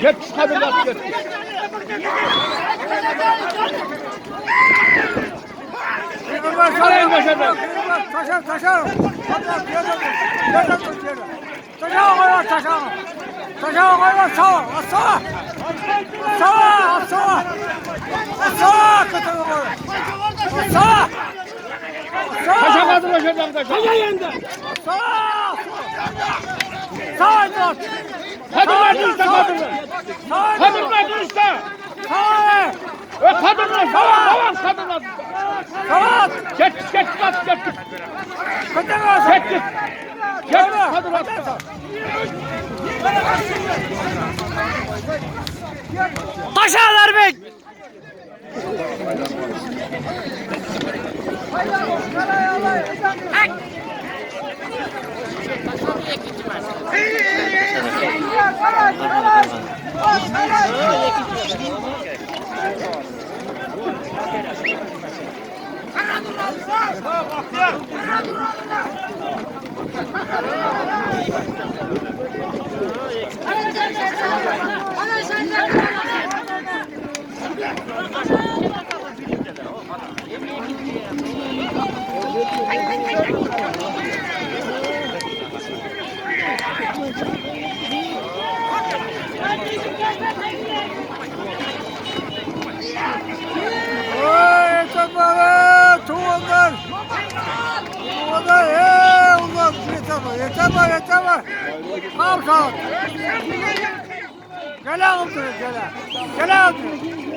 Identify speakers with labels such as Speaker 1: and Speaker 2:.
Speaker 1: Git kadın yap git. Sarayın başında.
Speaker 2: Taşa. Taşa koyar taşa. Taşa koyar sağa. Sağa kötü koyar. Sağa.
Speaker 1: Taşa kadın başında taşa.
Speaker 2: Sağa. Sağa dört.
Speaker 1: Kadınlar dışta kadınlar. Kadınlar dışta.
Speaker 2: Sağa.
Speaker 1: Kadınlar savan kadınlar.
Speaker 2: Sağa.
Speaker 1: Geç.
Speaker 2: Kötü koyar.
Speaker 1: Geç. Kadınlar.
Speaker 2: Taşalar bek. Yeter. Kalk. Gel.